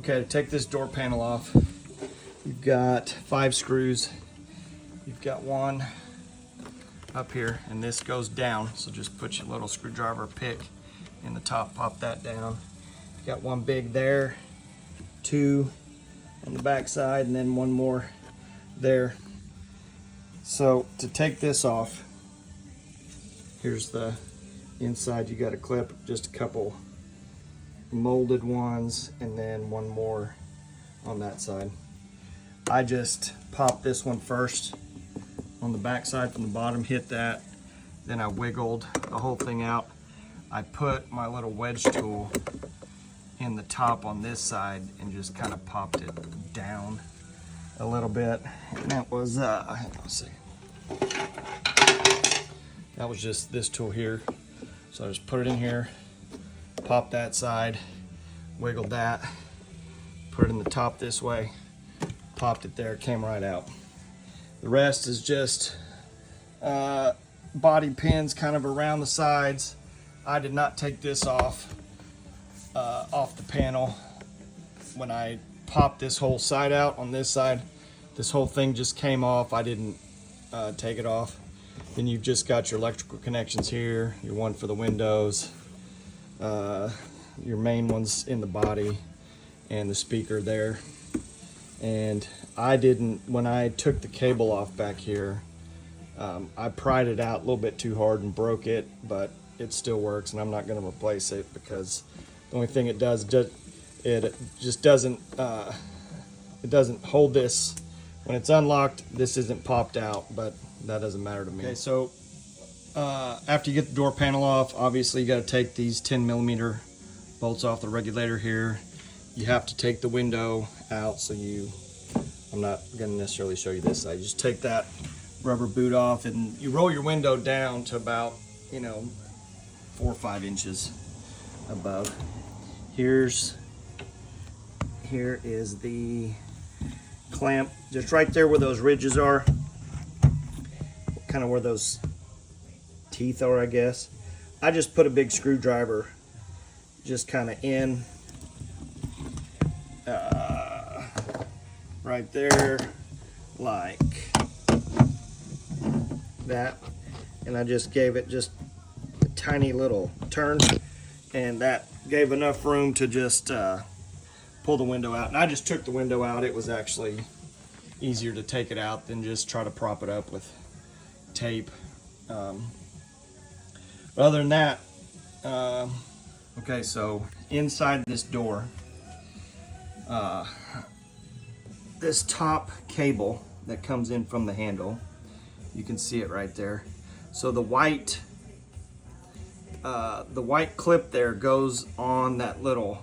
Okay, to take this door panel off, you've got 5 screws. You've got one up here, and this goes down, so just put your little screwdriver pick in the top, pop that down. You've got one big there, 2 on the back side, and then one more there. So to take this off, here's the inside. You got a clip, just a couple molded ones, and then one more on that side. I just popped this one first on the back side from the bottom, hit that, then I wiggled the whole thing out. I put my little wedge tool in the top on this side and just kind of popped it down a little bit, and that was hang on a second. That was just this tool here. So I just put it in here, pop that side, wiggled that, put it in the top this way, popped it there, came right out. The rest is just body pins kind of around the sides. I did not take this off the panel. When I popped this whole side out on this side, this whole thing just came off. I didn't take it off. Then you've just got your electrical connections here, your one for the windows, your main ones in the body, and the speaker there. And I didn't, when I took the cable off back here, I pried it out a little bit too hard and broke it, but it still works, and I'm not going to replace it because the only thing it does, it just doesn't, it doesn't hold this. When it's unlocked, this isn't popped out, but that doesn't matter to me. Okay, so after you get the door panel off, obviously you got to take these 10mm bolts off the regulator here. You have to take the window out, so I'm not going to necessarily show you this side. You just take that rubber boot off, and you roll your window down to about, 4 or 5 inches above. Here is the clamp, just right there where those ridges are, kind of where those teeth are, I guess. I just put a big screwdriver just kind of in right there, like that, and I just gave it just a tiny little turn, and that gave enough room to just pull the window out. And I just took the window out. It was actually easier to take it out than just try to prop it up with tape. But other than that, okay, so inside this door, this top cable that comes in from the handle, you can see it right there. So the white clip there goes on that little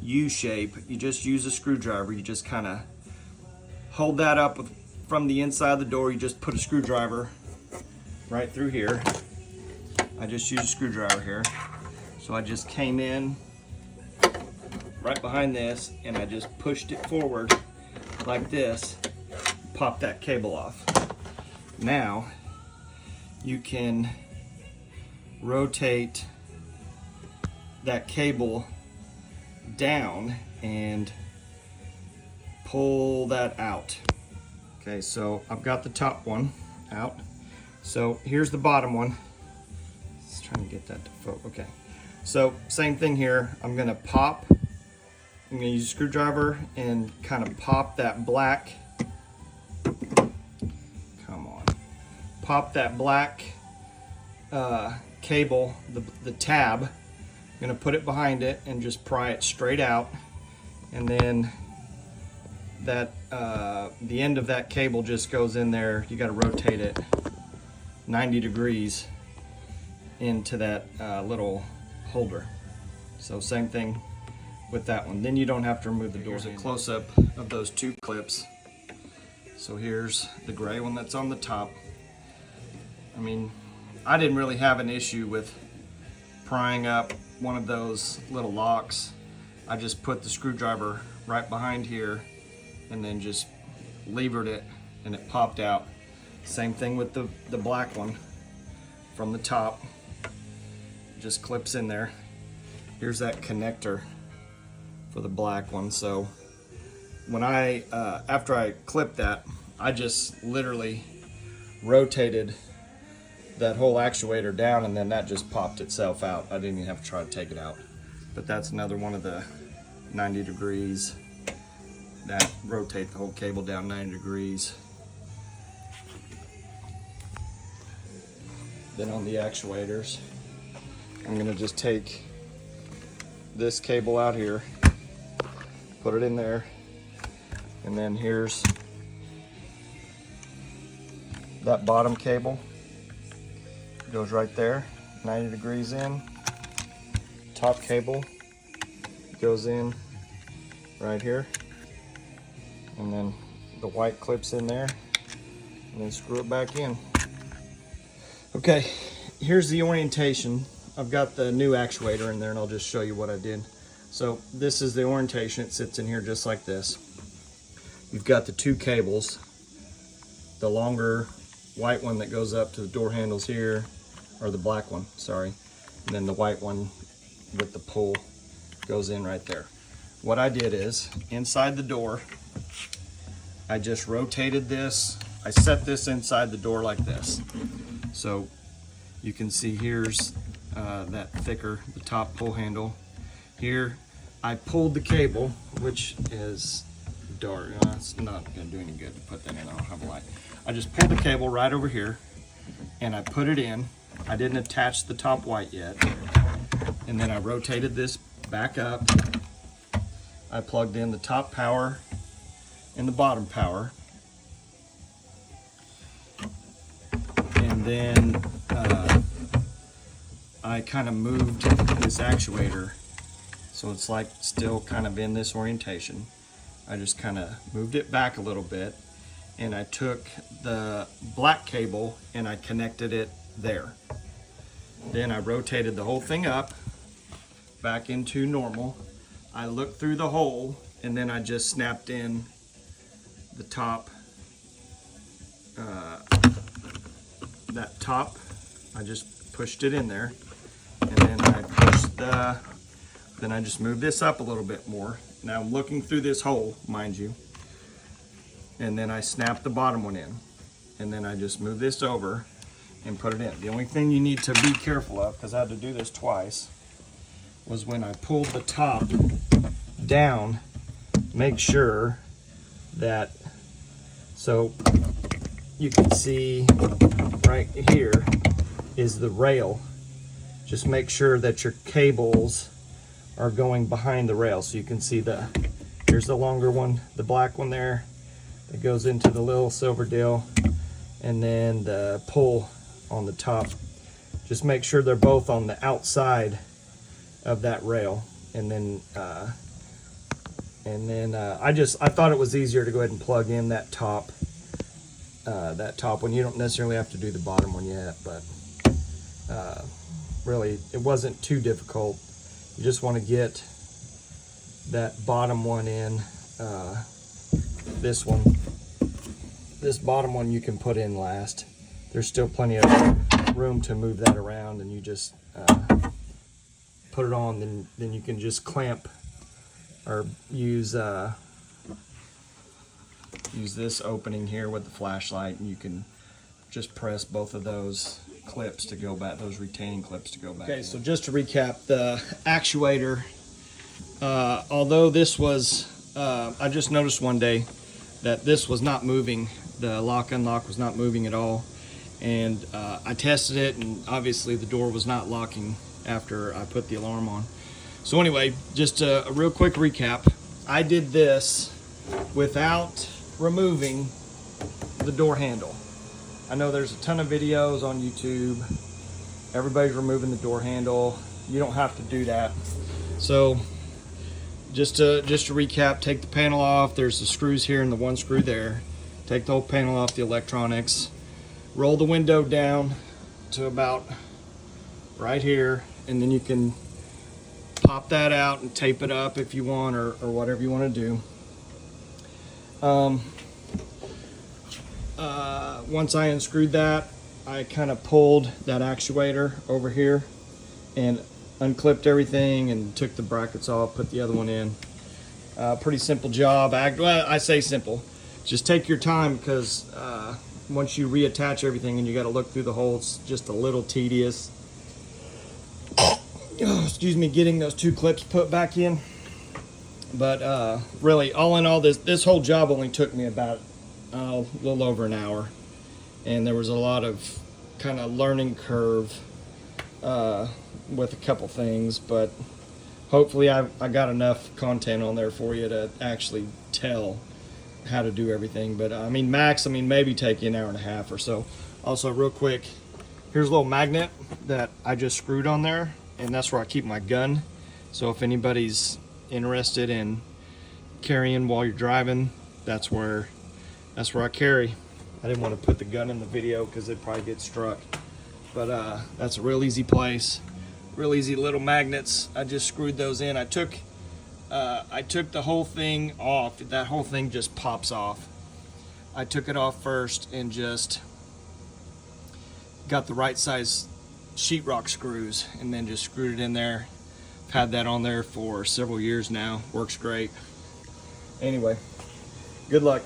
U shape. You just use a screwdriver. You just kind of hold that up from the inside of the door. You just put a screwdriver right through here. I just used a screwdriver here. So I just came in right behind this, and I just pushed it forward like this, pop that cable off. Now you can rotate that cable down and pull that out. Okay, so I've got the top one out. So here's the bottom one. Let's try and get that to focus. Okay, so same thing here. I'm gonna use a screwdriver and kind of pop that black, pop that black cable, the tab. I'm gonna put it behind it and just pry it straight out, and then that the end of that cable just goes in there. You got to rotate it 90 degrees into that little holder. So same thing with that one. Then you don't have to remove the door. Here's a close-up of those 2 clips. So here's the gray one that's on the top. I mean, I didn't really have an issue with prying up one of those little locks. I just put the screwdriver right behind here and then just levered it, and it popped out. Same thing with the black one from the top. Just clips in there. Here's that connector for the black one. So when I after I clipped that, I just literally rotated that whole actuator down, and then that just popped itself out. I didn't even have to try to take it out. But that's another one of the 90 degrees that rotate the whole cable down 90 degrees. Then on the actuators, I'm gonna just take this cable out here, put it in there, and then here's that bottom cable. Goes right there, 90 degrees in. Top cable goes in right here, and then the white clips in there, and then screw it back in. Okay, here's the orientation. I've got the new actuator in there, and I'll just show you what I did. So this is the orientation. It sits in here just like this. You've got the two cables, the longer white one that goes up to the door handles here, or the black one, sorry, and then the white one with the pull goes in right there. What I did is, inside the door, I just rotated this. I set this inside the door like this. So you can see here's that thicker, the top pull handle. Here, I pulled the cable, which is dark. It's not gonna do any good to put that in, I don't have a light. I just pulled the cable right over here, and I put it in. I didn't attach the top white yet. And then I rotated this back up. I plugged in the top power and the bottom power. And then I kind of moved this actuator so it's like still kind of in this orientation. I just kind of moved it back a little bit, and I took the black cable and I connected it there. Then I rotated the whole thing up back into normal. I looked through the hole, and then I just snapped in the top, that top, I just pushed it in there, and then I pushed then I just moved this up a little bit more. Now I'm looking through this hole, mind you, and then I snapped the bottom one in, and then I just moved this over and put it in. The only thing you need to be careful of, because I had to do this twice, was when I pulled the top down, make sure that, so you can see right here is the rail. Just make sure that your cables are going behind the rail. So you can see here's the longer one, the black one there, that goes into the little silver dill, and then the pull on the top. Just make sure they're both on the outside of that rail. And then I thought it was easier to go ahead and plug in that top one. You don't necessarily have to do the bottom one yet, but really it wasn't too difficult. You just want to get that bottom one in. This bottom one you can put in last. There's still plenty of room to move that around, and you just put it on, then you can just clamp or use this opening here with the flashlight, and you can just press both of those clips to go back, those retaining clips to go back. Okay, so just to recap, the actuator, although this was, I just noticed one day that this was not moving, the lock unlock was not moving at all, and I tested it, and obviously the door was not locking after I put the alarm on. So anyway, just a real quick recap. I did this without removing the door handle. I know there's a ton of videos on YouTube. Everybody's removing the door handle. You don't have to do that. So just to recap, take the panel off. There's the screws here and the one screw there. Take the whole panel off the electronics. Roll the window down to about right here, and then you can pop that out and tape it up if you want, or whatever you want to do. Once I unscrewed that, I kind of pulled that actuator over here and unclipped everything and took the brackets off, put the other one in. Pretty simple job. Well, I say simple. Just take your time, because once you reattach everything and you got to look through the holes, just a little tedious. Oh, excuse me, getting those 2 clips put back in. But really, all in all, this whole job only took me about a little over an hour, and there was a lot of kind of learning curve with a couple things, but hopefully I got enough content on there for you to actually tell how to do everything. But I mean, max, maybe take you an hour and a half or so. Also, real quick, here's a little magnet that I just screwed on there, and that's where I keep my gun. So if anybody's interested in carrying while you're driving, that's where I carry. I didn't want to put the gun in the video because it'd probably get struck, but that's a real easy place, real easy little magnets. I just screwed those in. I took the whole thing off. That whole thing just pops off. I took it off first and just got the right size sheetrock screws and then just screwed it in there. I've had that on there for several years now. Works great. Anyway, good luck.